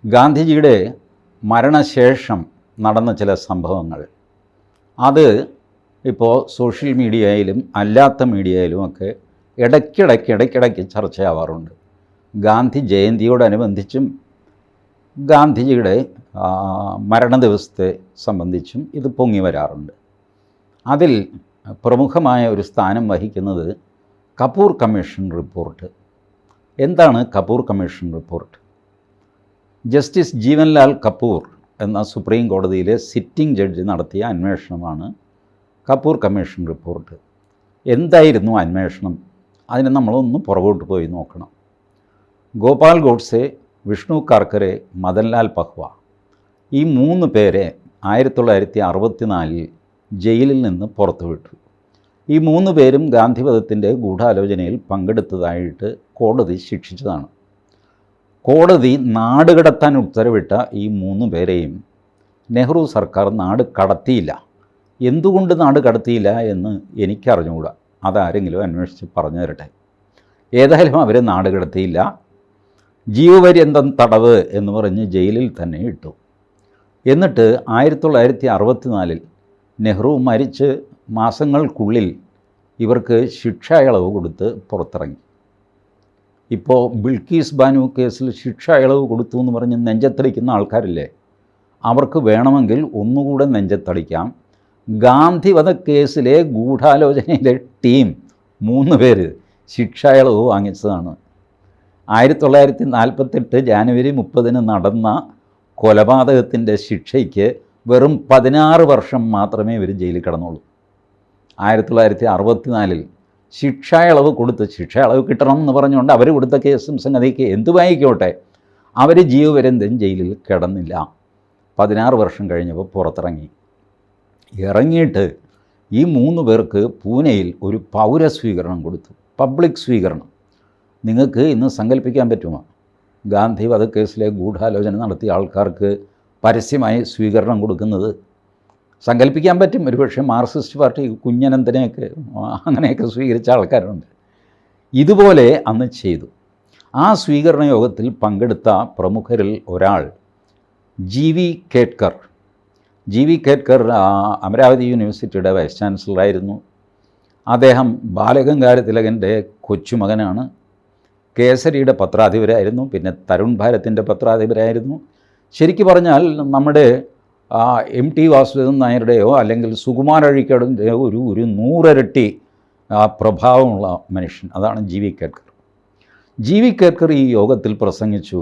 ഗാന്ധിജിയുടെ മരണശേഷം നടന്ന ചില സംഭവങ്ങൾ അത് ഇപ്പോൾ സോഷ്യൽ മീഡിയയിലും അല്ലാത്ത മീഡിയയിലുമൊക്കെ ഇടയ്ക്കിടയ്ക്ക് ചർച്ചയാവാറുണ്ട്. ഗാന്ധി ജയന്തിയോടനുബന്ധിച്ചും ഗാന്ധിജിയുടെ മരണ ദിവസത്തെ സംബന്ധിച്ചും ഇത് പൊങ്ങി വരാറുണ്ട്. അതിൽ പ്രമുഖമായ ഒരു സ്ഥാനം വഹിക്കുന്നത് കപൂർ കമ്മീഷൻ റിപ്പോർട്ട്. എന്താണ് Kapur commission report? Justice Jeevanlal Kapur എന്ന സുപ്രീം കോടതിയിലെ സിറ്റിംഗ് ജഡ്ജി നടത്തിയ അന്വേഷണമാണ് കപൂർ കമ്മീഷൻ റിപ്പോർട്ട്. എന്തായിരുന്നു അന്വേഷണം? അതിന് നമ്മളൊന്ന് പുറകോട്ട് പോയി നോക്കണം. ഗോപാൽ ഗോഡ്സെ, വിഷ്ണു കാർക്കരെ, മദൻലാൽ പഹ്വ ഈ 3 പേരെ 1964 ജയിലിൽ നിന്ന് പുറത്തുവിട്ടു. ഈ 3 പേരും ഗാന്ധിവധത്തിൻ്റെ ഗൂഢാലോചനയിൽ പങ്കെടുത്തതായിട്ട് കോടതി ശിക്ഷിച്ചതാണ്. കോടതി നാടുകടത്താൻ ഉത്തരവിട്ട ഈ 3 പേരെയും നെഹ്റു സർക്കാർ നാട് കടത്തിയില്ല. എന്തുകൊണ്ട് നാട് കടത്തിയില്ല എന്ന് എനിക്കറിഞ്ഞുകൂടാ. അതാരെങ്കിലും അന്വേഷിച്ച് പറഞ്ഞു തരട്ടെ. ഏതായാലും അവർ നാട് കടത്തിയില്ല. ജീവപര്യന്തം തടവ് എന്ന് പറഞ്ഞ് ജയിലിൽ തന്നെ ഇട്ടു. എന്നിട്ട് 1964 നെഹ്റു മരിച്ച് മാസങ്ങൾക്കുള്ളിൽ ഇവർക്ക് ശിക്ഷാ ഇളവ് കൊടുത്ത് പുറത്തിറങ്ങി. ഇപ്പോൾ ബിൽക്കീസ് ബാനു കേസിൽ ശിക്ഷാ ഇളവ് കൊടുത്തു എന്ന് പറഞ്ഞ് നെഞ്ചത്തടിക്കുന്ന ആൾക്കാരില്ലേ, അവർക്ക് വേണമെങ്കിൽ ഒന്നുകൂടെ നെഞ്ചത്തടിക്കാം. ഗാന്ധിവധ കേസിലെ ഗൂഢാലോചനയിലെ ടീം 3 പേര് ശിക്ഷാ ഇളവ് വാങ്ങിച്ചതാണ്. 1948 ജാനുവരി 30 നടന്ന കൊലപാതകത്തിൻ്റെ ശിക്ഷയ്ക്ക് വെറും 16 വർഷം മാത്രമേ ഇവർ ജയിലിൽ കിടന്നുള്ളൂ. 1964 ശിക്ഷാ ഇളവ് കൊടുത്ത് ശിക്ഷാ ഇളവ് കിട്ടണം എന്ന് പറഞ്ഞുകൊണ്ട് അവർ കൊടുത്ത കേസും സംഗതിക്ക് എന്തുമായിക്കോട്ടെ, അവർ ജീവപര്യന്തം ജയിലിൽ കിടന്നില്ല. 16 വർഷം കഴിഞ്ഞപ്പോൾ പുറത്തിറങ്ങി. ഇറങ്ങിയിട്ട് ഈ 3 പേർക്ക് പൂനെയിൽ ഒരു പൗരസ്വീകരണം കൊടുത്തു, പബ്ലിക് സ്വീകരണം. നിങ്ങൾക്ക് ഇന്ന് സങ്കല്പിക്കാൻ പറ്റുമോ ഗാന്ധി വധക്കേസിലെ ഗൂഢാലോചന നടത്തിയ ആൾക്കാർക്ക് പരസ്യമായി സ്വീകരണം കൊടുക്കുന്നത്? സങ്കല്പിക്കാൻ പറ്റും. ഒരുപക്ഷെ മാർക്സിസ്റ്റ് പാർട്ടി കുഞ്ഞനന്തനെയൊക്കെ അങ്ങനെയൊക്കെ സ്വീകരിച്ച ആൾക്കാരുണ്ട്. ഇതുപോലെ അന്ന് ചെയ്തു. ആ സ്വീകരണ യോഗത്തിൽ പങ്കെടുത്ത പ്രമുഖരിൽ ഒരാൾ ജി.വി. കേട്കർ. ജി.വി. കേട്കർ അമരാവതി യൂണിവേഴ്സിറ്റിയുടെ വൈസ് ചാൻസലറായിരുന്നു. അദ്ദേഹം ബാലഗംഗാധര തിലകൻ്റെ കൊച്ചുമകനാണ്. കേസരിയുടെ പത്രാധിപരായിരുന്നു, പിന്നെ തരുൺ ഭാരതിൻ്റെ പത്രാധിപരായിരുന്നു. ശരിക്കു പറഞ്ഞാൽ നമ്മുടെ M.T. വാസുദേവൻ നായരുടെയോ അല്ലെങ്കിൽ സുകുമാർ അഴീക്കോടിൻ്റെയോ ഒരു 100 ഇരട്ടി പ്രഭാവമുള്ള മനുഷ്യൻ. അതാണ് ജി.വി. കേട്കർ. ജി.വി. കേട്കർ ഈ യോഗത്തിൽ പ്രസംഗിച്ചു,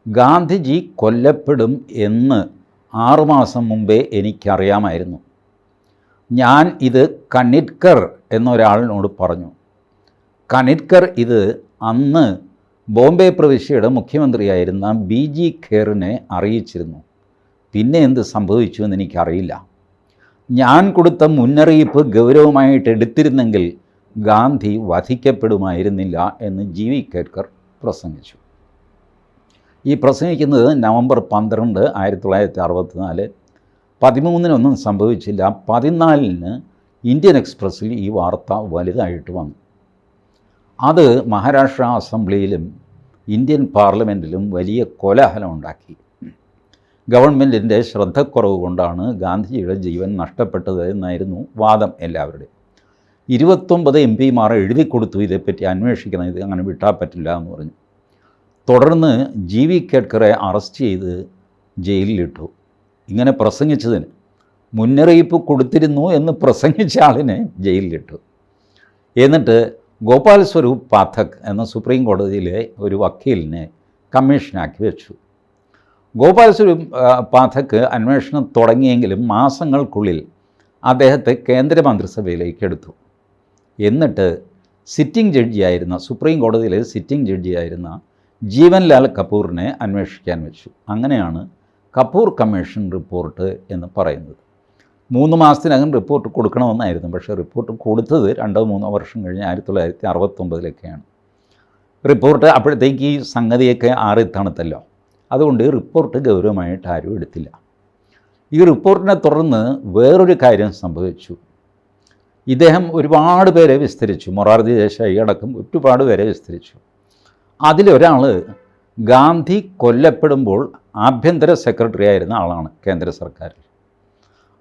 ഗാന്ധിജി കൊല്ലപ്പെടും എന്ന് 6 മാസം മുമ്പേ എനിക്കറിയാമായിരുന്നു. ഞാൻ ഇത് കനിത്കർ എന്നൊരാളിനോട് പറഞ്ഞു. കനിത്കർ ഇത് അന്ന് ബോംബെ പ്രവിശ്യയുടെ മുഖ്യമന്ത്രിയായിരുന്ന B.G. ഖേറിനെ അറിയിച്ചിരുന്നു. പിന്നെ എന്ത് സംഭവിച്ചു എന്ന് എനിക്കറിയില്ല. ഞാൻ കൊടുത്ത മുന്നറിയിപ്പ് ഗൗരവമായിട്ട് എടുത്തിരുന്നെങ്കിൽ ഗാന്ധി വധിക്കപ്പെടുമായിരുന്നില്ല എന്ന് ജി.വി. കേട്കർ പ്രസംഗിച്ചു. ഈ പ്രസംഗിക്കുന്നത് നവംബർ 12, 1964. 13-നൊന്നും സംഭവിച്ചില്ല. 14-ന് ഇന്ത്യൻ എക്സ്പ്രസ്സിൽ ഈ വാർത്ത വലുതായിട്ട് വന്നു. അത് മഹാരാഷ്ട്ര അസംബ്ലിയിലും ഇന്ത്യൻ പാർലമെൻറ്റിലും വലിയ കോലാഹലം ഉണ്ടാക്കി. ഗവൺമെൻറ്റിൻ്റെ ശ്രദ്ധക്കുറവ് കൊണ്ടാണ് ഗാന്ധിജിയുടെ ജീവൻ നഷ്ടപ്പെട്ടത് എന്നായിരുന്നു വാദം എല്ലാവരുടെയും. 29 MP-മാർ എഴുതി കൊടുത്തു, ഇതേപ്പറ്റി അന്വേഷിക്കണം, ഇത് അങ്ങനെ വിട്ടാൽ പറ്റില്ല എന്ന് പറഞ്ഞു. തുടർന്ന് ജി.വി. കേട്കറെ അറസ്റ്റ് ചെയ്ത് ജയിലിലിട്ടു. ഇങ്ങനെ പ്രസംഗിച്ചതിന്, മുന്നറിയിപ്പ് കൊടുത്തിരുന്നു എന്ന് പ്രസംഗിച്ച ആളിനെ ജയിലിലിട്ടു. എന്നിട്ട് ഗോപാൽ സ്വരൂപ് പാഠക് എന്ന സുപ്രീം കോടതിയിലെ ഒരു വക്കീലിനെ കമ്മീഷനാക്കി വെച്ചു. ഗോപാൽ സ്വരൂപ് പാഠക് അന്വേഷണം തുടങ്ങിയെങ്കിലും മാസങ്ങൾക്കുള്ളിൽ അദ്ദേഹത്തെ കേന്ദ്രമന്ത്രിസഭയിലേക്ക് എടുത്തു. എന്നിട്ട് സിറ്റിംഗ് ജഡ്ജിയായിരുന്ന, സുപ്രീം കോടതിയിലെ സിറ്റിംഗ് ജഡ്ജിയായിരുന്ന ജീവൻലാൽ കപൂറിനെ അന്വേഷിക്കാൻ വെച്ചു. അങ്ങനെയാണ് കപൂർ കമ്മീഷൻ റിപ്പോർട്ട് എന്ന് പറയുന്നത്. 3 മാസത്തിനകം റിപ്പോർട്ട് കൊടുക്കണമെന്നായിരുന്നു. പക്ഷേ റിപ്പോർട്ട് കൊടുത്തത് 2-3 വർഷം കഴിഞ്ഞ് 1969-ലൊക്കെയാണ്. റിപ്പോർട്ട് അപ്പോഴത്തേക്ക് ഈ സംഗതിയൊക്കെ ആറിത്തണുത്തല്ലോ. അതുകൊണ്ട് റിപ്പോർട്ട് ഗൗരവമായിട്ട് ആരും എടുത്തില്ല. ഈ റിപ്പോർട്ടിനെ തുടർന്ന് വേറൊരു കാര്യം സംഭവിച്ചു. ഇദ്ദേഹം ഒരുപാട് പേരെ വിസ്തരിച്ചു. മൊറാർജി ദേശായി അടക്കം ഒരുപാട് പേരെ വിസ്തരിച്ചു. അതിലൊരാൾ ഗാന്ധി കൊല്ലപ്പെടുമ്പോൾ ആഭ്യന്തര സെക്രട്ടറി ആയിരുന്ന ആളാണ് കേന്ദ്ര സർക്കാരിൽ.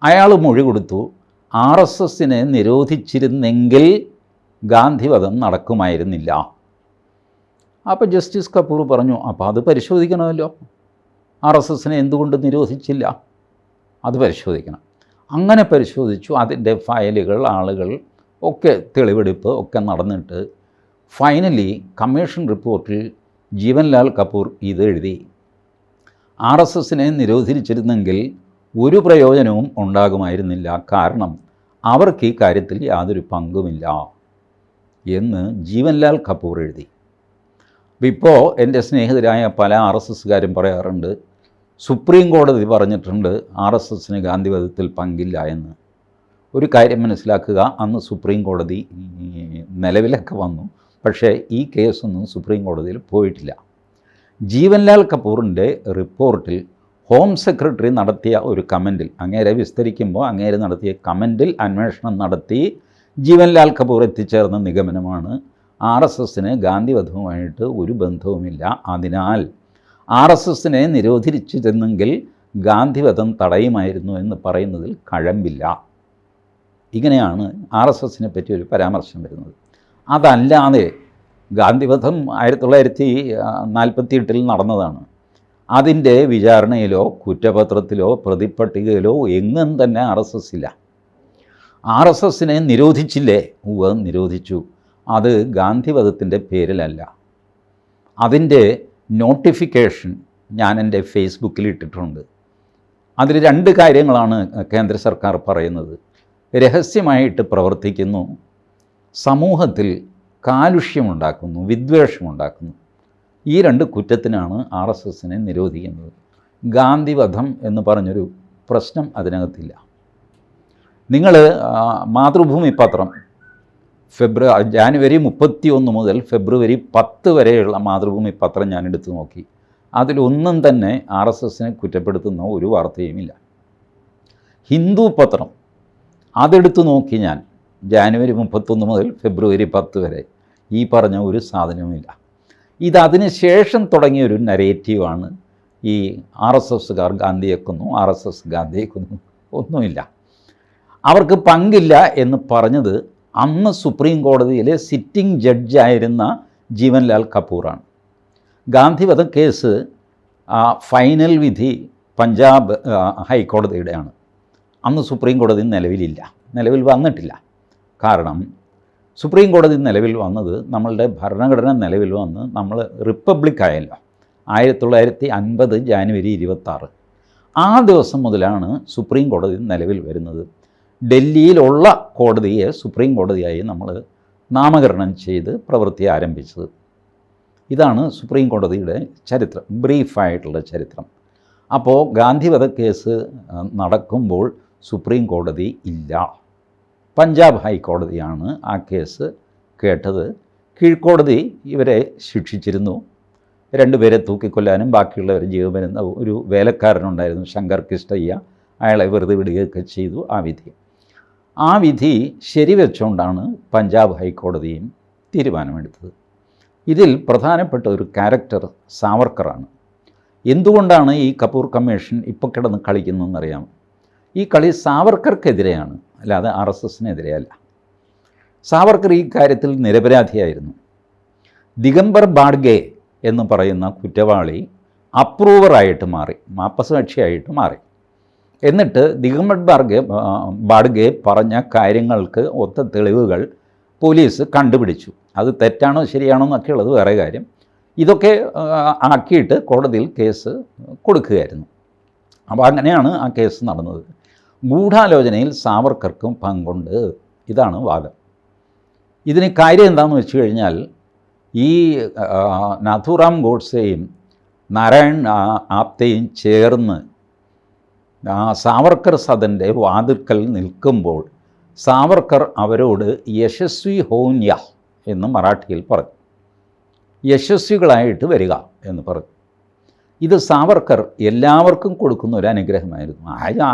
അയാൾ മൊഴി കൊടുത്തു, RSSനെ നിരോധിച്ചിരുന്നെങ്കിൽ ഗാന്ധിവധം നടക്കുമായിരുന്നില്ല. അപ്പോൾ ജസ്റ്റിസ് കപൂർ പറഞ്ഞു, അപ്പോൾ അത് പരിശോധിക്കണമല്ലോ, RSSനെ എന്തുകൊണ്ട് നിരോധിച്ചില്ല, അത് പരിശോധിക്കണം. അങ്ങനെ പരിശോധിച്ചു. അതിൻ്റെ ഫയലുകൾ, ആളുകൾ ഒക്കെ തെളിവെടുപ്പ് ഒക്കെ നടന്നിട്ട് ഫൈനലി കമ്മീഷൻ റിപ്പോർട്ടിൽ ജീവൻലാൽ കപൂർ ഇത് എഴുതി, RSSനെ നിരോധിച്ചിരുന്നെങ്കിൽ ഒരു പ്രയോജനവും ഉണ്ടാകുമായിരുന്നില്ല, കാരണം അവർക്ക് ഈ കാര്യത്തിൽ യാതൊരു പങ്കുമില്ല എന്ന് ജീവൻലാൽ കപൂർ എഴുതി. ഇപ്പോൾ എൻ്റെ സ്നേഹിതരായ പല RSSകാരും പറയാറുണ്ട്, സുപ്രീം കോടതി പറഞ്ഞിട്ടുണ്ട് RSSന് ഗാന്ധിവധത്തിൽ പങ്കില്ല എന്ന്. ഒരു കാര്യം മനസ്സിലാക്കുക, അന്ന് സുപ്രീം കോടതി നിലവിലൊക്കെ വന്നു, പക്ഷേ ഈ കേസൊന്നും സുപ്രീം കോടതിയിൽ പോയിട്ടില്ല. ജീവൻലാൽ കപൂറിൻ്റെ റിപ്പോർട്ടിൽ ഹോം സെക്രട്ടറി നടത്തിയ ഒരു കമൻറ്റിൽ, അങ്ങേരെ വിസ്തരിക്കുമ്പോൾ അങ്ങേരെ നടത്തിയ കമൻറ്റിൽ അന്വേഷണം നടത്തി ജീവൻലാൽ കപൂർ എത്തിച്ചേർന്ന നിഗമനമാണ് RSSന് ഗാന്ധിവധവുമായിട്ട് ഒരു ബന്ധവുമില്ല, അതിനാൽ RSSനെ നിരോധിച്ചിരുന്നെങ്കിൽ ഗാന്ധിവധം തടയുമായിരുന്നു എന്ന് പറയുന്നതിൽ കഴമ്പില്ല. ഇങ്ങനെയാണ് RSSനെ പറ്റി ഒരു പരാമർശം വരുന്നത്. അതല്ലാതെ ഗാന്ധിവധം 1948 നടന്നതാണ്. അതിൻ്റെ വിചാരണയിലോ കുറ്റപത്രത്തിലോ പ്രതിപ്പട്ടികയിലോ എങ്ങും തന്നെ RSS ഇല്ല. RSSനെ നിരോധിച്ചില്ലേ? നിരോധിച്ചു. അത് ഗാന്ധിവധത്തിൻ്റെ പേരിലല്ല. അതിൻ്റെ നോട്ടിഫിക്കേഷൻ ഞാൻ എൻ്റെ ഫേസ്ബുക്കിൽ ഇട്ടിട്ടുണ്ട്. അതിൽ 2 കാര്യങ്ങളാണ് കേന്ദ്ര സർക്കാർ പറയുന്നത്. രഹസ്യമായിട്ട് പ്രവർത്തിക്കുന്നു, സമൂഹത്തിൽ കാലുഷ്യമുണ്ടാക്കുന്നു, വിദ്വേഷമുണ്ടാക്കുന്നു. ഈ 2 കുറ്റത്തിനാണ് RSSനെ നിരോധിക്കുന്നത്. ഗാന്ധിവധം എന്ന് പറഞ്ഞൊരു പ്രശ്നം അതിനകത്തില്ല. നിങ്ങൾ മാതൃഭൂമി പത്രം ജാനുവരി 31 മുതൽ ഫെബ്രുവരി 10 വരെയുള്ള മാതൃഭൂമി പത്രം ഞാൻ എടുത്തു നോക്കി. അതിലൊന്നും തന്നെ RSSനെ കുറ്റപ്പെടുത്തുന്ന ഒരു വാർത്തയുമില്ല. ഹിന്ദു പത്രം അതെടുത്തു നോക്കി ഞാൻ, ജാനുവരി 31 മുതൽ ഫെബ്രുവരി 10 വരെ ഈ പറഞ്ഞ ഒരു സാധനവുമില്ല. ഇതിന് ശേഷം തുടങ്ങിയൊരു നരേറ്റീവാണ് ഈ RSSകാർ ഗാന്ധിയെ കൊന്നു, RSS ഗാന്ധിയെ കൊന്നു. ഒന്നുമില്ല. അവർക്ക് പങ്കില്ല എന്ന് പറഞ്ഞത് അന്ന് സുപ്രീം കോടതിയിലെ സിറ്റിംഗ് ജഡ്ജായിരുന്ന ജീവൻലാൽ കപൂറാണ്. ഗാന്ധിവധ കേസ് ഫൈനൽ വിധി പഞ്ചാബ് ഹൈക്കോടതിയുടെയാണ്. അന്ന് സുപ്രീം കോടതി നിലവിൽ വന്നിട്ടില്ല. കാരണം സുപ്രീം കോടതി നിലവിൽ വന്നത് നമ്മളുടെ ഭരണഘടന നിലവിൽ വന്ന് നമ്മൾ റിപ്പബ്ലിക്കായല്ലോ, 1950 ജാനുവരി 26. ആ ദിവസം മുതലാണ് സുപ്രീം കോടതി നിലവിൽ വരുന്നത്. ഡൽഹിയിലുള്ള കോടതിയെ സുപ്രീം കോടതിയായി നമ്മൾ നാമകരണം ചെയ്ത് പ്രവൃത്തി ആരംഭിച്ചത്. ഇതാണ് സുപ്രീം കോടതിയുടെ ചരിത്രം, ബ്രീഫായിട്ടുള്ള ചരിത്രം. അപ്പോൾ ഗാന്ധിവധ കേസ് നടക്കുമ്പോൾ സുപ്രീം കോടതി ഇല്ല, പഞ്ചാബ് ഹൈക്കോടതിയാണ് ആ കേസ് കേട്ടത്. കീഴ്ക്കോടതി ഇവരെ ശിക്ഷിച്ചിരുന്നു. 2 പേരെ തൂക്കിക്കൊല്ലാനും ബാക്കിയുള്ളവർ ജീവപര്യന്ത ഒരു വേലക്കാരനുണ്ടായിരുന്നു, ശങ്കർ കിസ്റ്റയ്യ, അയാളെ വെറുതെ വിടുകയൊക്കെ ചെയ്തു. ആ വിധി ശരിവെച്ചുകൊണ്ടാണ് പഞ്ചാബ് ഹൈക്കോടതിയും തീരുമാനമെടുത്തത്. ഇതിൽ പ്രധാനപ്പെട്ട ഒരു ക്യാരക്ടർ സാവർക്കറാണ്. എന്തുകൊണ്ടാണ് ഈ കപൂർ കമ്മീഷൻ ഇപ്പോൾ കിടന്ന് കളിക്കുന്നതെന്നറിയാം? ഈ കളി സാവർക്കർക്കെതിരെയാണ്, അല്ലാതെ RSSനെതിരെയല്ല. സാവർക്കർ ഈ കാര്യത്തിൽ നിരപരാധിയായിരുന്നു. ദിഗംബർ ബാഡ്ഗെ എന്ന് പറയുന്ന കുറ്റവാളി അപ്രൂവറായിട്ട് മാറി, മാപ്പസാക്ഷിയായിട്ട് മാറി. എന്നിട്ട് ദിഗംബർ ബാഡ്ഗെ പറഞ്ഞ കാര്യങ്ങൾക്ക് ഒത്ത തെളിവുകൾ പോലീസ് കണ്ടുപിടിച്ചു. അത് തെറ്റാണോ ശരിയാണോ എന്നൊക്കെ ഉള്ളത് വേറെ കാര്യം. ഇതൊക്കെ ആക്കിയിട്ട് കോടതിയിൽ കേസ് കൊടുക്കുകയായിരുന്നു. അപ്പോൾ അങ്ങനെയാണ് ആ കേസ് നടന്നത്. ഗൂഢാലോചനയിൽ സാവർക്കർക്കും പങ്കുണ്ട്, ഇതാണ് വാദം. ഇതിന് കാര്യം എന്താണെന്ന് വെച്ച് കഴിഞ്ഞാൽ, ഈ നാഥുറാം ഗോഡ്സെയും നാരായൺ ആപ്തെയും ചേർന്ന് സാവർക്കർ സദൻ്റെ വാതിൽക്കൽ നിൽക്കുമ്പോൾ സാവർക്കർ അവരോട് യശസ്വി ഹോന്യ എന്ന് മറാഠിയിൽ പറഞ്ഞു, യശസ്വികളായിട്ട് വരിക എന്ന് പറഞ്ഞു. ഇത് സാവർക്കർ എല്ലാവർക്കും കൊടുക്കുന്ന ഒരു അനുഗ്രഹമായിരുന്നു.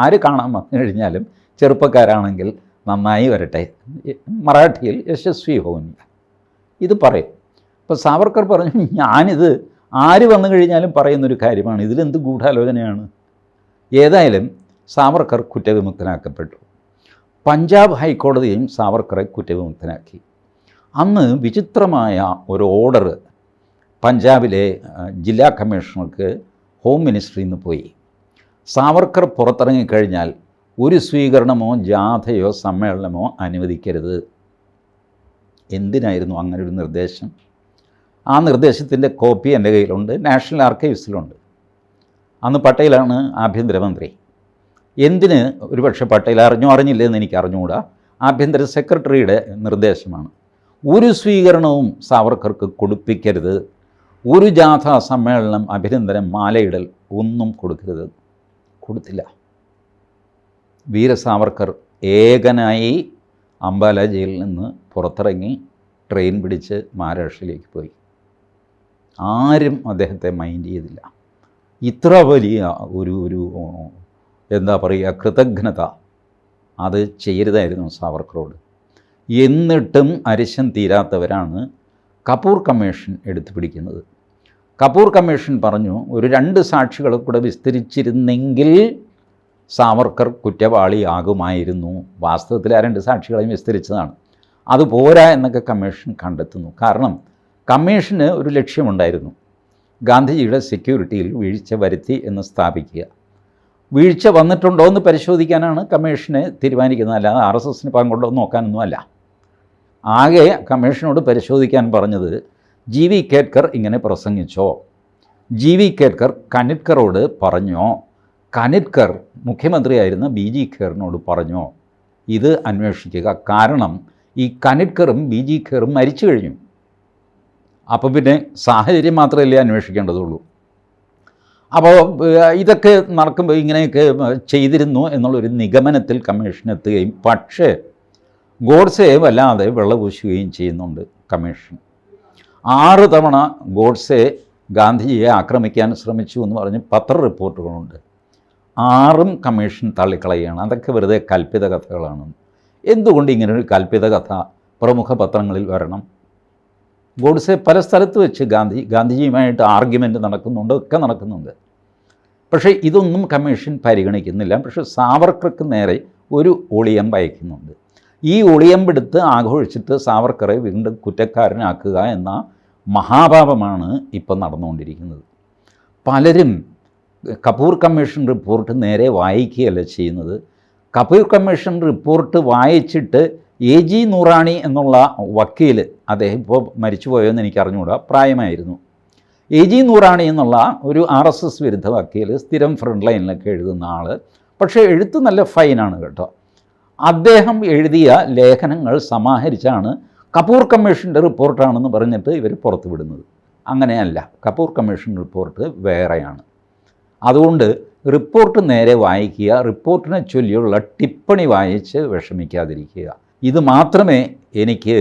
ആര് കാണാൻ വന്നു കഴിഞ്ഞാലും ചെറുപ്പക്കാരാണെങ്കിൽ നന്നായി വരട്ടെ, മറാഠിയിൽ യശസ്വി ഹോന്യ ഇത് പറയും. അപ്പോൾ സാവർക്കർ പറഞ്ഞു, ഞാനിത് ആര് വന്നു കഴിഞ്ഞാലും പറയുന്നൊരു കാര്യമാണ്, ഇതിലെന്ത് ഗൂഢാലോചനയാണ്. ഏതായാലും സാവർക്കർ കുറ്റവിമുക്തനാക്കപ്പെട്ടു. പഞ്ചാബ് ഹൈക്കോടതിയും സാവർക്കറെ കുറ്റവിമുക്തനാക്കി. അന്ന് വിചിത്രമായ ഒരു ഓർഡർ പഞ്ചാബിലെ ജില്ലാ കമ്മീഷണർക്ക് ഹോം മിനിസ്ട്രിയിൽ നിന്ന് പോയി. സാവർക്കർ പുറത്തിറങ്ങിക്കഴിഞ്ഞാൽ ഒരു സ്വീകരണമോ ജാഥയോ സമ്മേളനമോ അനുവദിക്കരുത്. എന്തിനായിരുന്നു അങ്ങനെ ഒരു നിർദ്ദേശം? ആ നിർദ്ദേശത്തിൻ്റെ കോപ്പി എൻ്റെ കയ്യിലുണ്ട്, നാഷണൽ ആർക്കൈവ്സിലുണ്ട്. അന്ന് പട്ടേലാണ് ആഭ്യന്തരമന്ത്രി. എന്തിന് ഒരുപക്ഷെ പട്ടേൽ അറിഞ്ഞില്ലെന്ന് എനിക്ക് അറിഞ്ഞുകൂടാ. ആഭ്യന്തര സെക്രട്ടറിയുടെ നിർദ്ദേശമാണ്. ഒരു സ്വീകരണവും സാവർക്കർക്ക് കൊടുപ്പിക്കരുത്, ഒരു ജാഥാ സമ്മേളനം, അഭിനന്ദനം, മാലയിടൽ ഒന്നും കൊടുക്കരുത്. കൊടുത്തില്ല. വീര സാവർക്കർ ഏകനായി അംബാല ജയിലിൽ നിന്ന് പുറത്തിറങ്ങി ട്രെയിൻ പിടിച്ച് മഹാരാഷ്ട്രയിലേക്ക് പോയി. ആരും അദ്ദേഹത്തെ മൈൻഡ് ചെയ്തില്ല. ഇത്ര വലിയ ഒരു എന്താ പറയുക, കൃതജ്ഞത അത് ചെയ്യരുതായിരുന്നു സാവർക്കറോട്. എന്നിട്ടും അരിശം തീരാത്തവരാണ് കപൂർ കമ്മീഷൻ എടുത്തു പിടിക്കുന്നത്. കപൂർ കമ്മീഷൻ പറഞ്ഞു, ഒരു 2 സാക്ഷികളെ കൂടെ വിസ്തരിച്ചിരുന്നെങ്കിൽ സാവർക്കർ കുറ്റവാളിയാകുമായിരുന്നു. വാസ്തവത്തിൽ ആ 2 സാക്ഷികളെയും വിസ്തരിച്ചതാണ്. അത് പോരാ എന്നൊക്കെ കമ്മീഷൻ കണ്ടെത്തുന്നു. കാരണം കമ്മീഷന് ഒരു ലക്ഷ്യമുണ്ടായിരുന്നു, ഗാന്ധിജിയുടെ സെക്യൂരിറ്റിയിൽ വീഴ്ച വരുത്തി എന്ന് സ്ഥാപിക്കുക. വീഴ്ച വന്നിട്ടുണ്ടോ എന്ന് പരിശോധിക്കാനാണ് കമ്മീഷനെ തീരുമാനിക്കുന്നത്, അല്ലാതെ RSSന് പങ്കുണ്ടോ എന്ന് നോക്കാനൊന്നുമല്ല. ആകെ കമ്മീഷനോട് പരിശോധിക്കാൻ പറഞ്ഞത്, GV കേത്കർ ഇങ്ങനെ പ്രസംഗിച്ചോ, GV കേത്കർ കനിത്കറോട് പറഞ്ഞോ, കനിത്കർ മുഖ്യമന്ത്രിയായിരുന്ന BG ഖേറിനോട് പറഞ്ഞോ, ഇത് അന്വേഷിക്കുക. കാരണം ഈ കനിത്കറും BG ഖേറും മരിച്ചു കഴിഞ്ഞു. അപ്പോൾ പിന്നെ സാഹചര്യം മാത്രമല്ലേ അന്വേഷിക്കേണ്ടതുള്ളൂ. അപ്പോൾ ഇതൊക്കെ നടക്കുമ്പോൾ ഇങ്ങനെയൊക്കെ ചെയ്തിരുന്നു എന്നുള്ളൊരു നിഗമനത്തിൽ കമ്മീഷൻ എത്തുകയും, പക്ഷേ ഗോഡ്സെയെ വല്ലാതെ വെള്ളപൂശുകയും ചെയ്യുന്നുണ്ട് കമ്മീഷൻ. 6 തവണ ഗോഡ്സെ ഗാന്ധിജിയെ ആക്രമിക്കാൻ ശ്രമിച്ചു എന്ന് പറഞ്ഞ് പത്ര റിപ്പോർട്ടുകളുണ്ട്. 6ഉം കമ്മീഷൻ തള്ളിക്കളയുകയാണ്. അതൊക്കെ വെറുതെ കൽപ്പിത കഥകളാണ്. എന്തുകൊണ്ട് ഇങ്ങനൊരു കൽപ്പിത കഥ പ്രമുഖ പത്രങ്ങളിൽ വരണം? ഗോഡ്സെ പല സ്ഥലത്ത് വെച്ച് ഗാന്ധിജിയുമായിട്ട് ആർഗ്യുമെൻ്റ് നടക്കുന്നുണ്ട്, ഒക്കെ നടക്കുന്നുണ്ട്. പക്ഷേ ഇതൊന്നും കമ്മീഷൻ പരിഗണിക്കുന്നില്ല. പക്ഷേ സാവർക്കർക്ക് നേരെ ഒരു ഒളിയമ്പ് അയക്കുന്നുണ്ട്. ഈ ഒളിയമ്പെടുത്ത് ആഘോഷിച്ചിട്ട് സാവർക്കറെ വീണ്ടും കുറ്റക്കാരനാക്കുക എന്ന മഹാപാപമാണ് ഇപ്പം നടന്നുകൊണ്ടിരിക്കുന്നത്. പലരും കപൂർ കമ്മീഷൻ റിപ്പോർട്ട് നേരെ വായിക്കുകയല്ല ചെയ്യുന്നത്. കപൂർ കമ്മീഷൻ റിപ്പോർട്ട് വായിച്ചിട്ട് AG നൂറാണി എന്നുള്ള വക്കീൽ, അദ്ദേഹം ഇപ്പോൾ മരിച്ചുപോയോന്ന് എനിക്ക് അറിഞ്ഞുകൂടാ, പ്രായമായിരുന്നു. AG നൂറാണി എന്നുള്ള ഒരു RSS വിരുദ്ധ വക്കീൽ, സ്ഥിരം ഫ്രണ്ട് ലൈനിലൊക്കെ എഴുതുന്ന ആൾ, പക്ഷേ എഴുത്ത് നല്ല ഫൈനാണ് കേട്ടോ. അദ്ദേഹം എഴുതിയ ലേഖനങ്ങൾ സമാഹരിച്ചാണ് കപൂർ കമ്മീഷൻ്റെ റിപ്പോർട്ടാണെന്ന് പറഞ്ഞിട്ട് ഇവർ പുറത്തു വിടുന്നത്. അങ്ങനെയല്ല, കപൂർ കമ്മീഷൻ റിപ്പോർട്ട് വേറെയാണ്. അതുകൊണ്ട് റിപ്പോർട്ട് നേരെ വായിക്കുക, റിപ്പോർട്ടിനെ ചൊല്ലിയുള്ള ടിപ്പണി വായിച്ച് വിഷമിക്കാതിരിക്കുക. ഇത് മാത്രമേ എനിക്ക്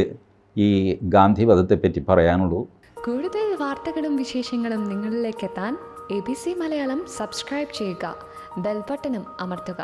ഈ ഗാന്ധിവധത്തെപ്പറ്റി പറയാനുള്ളൂ. കൂടുതൽ വാർത്തകളും വിശേഷങ്ങളും നിങ്ങളിലേക്ക് എത്താൻ ABC മലയാളം സബ്സ്ക്രൈബ് ചെയ്യുക, ബെൽ ബട്ടണും അമർത്തുക.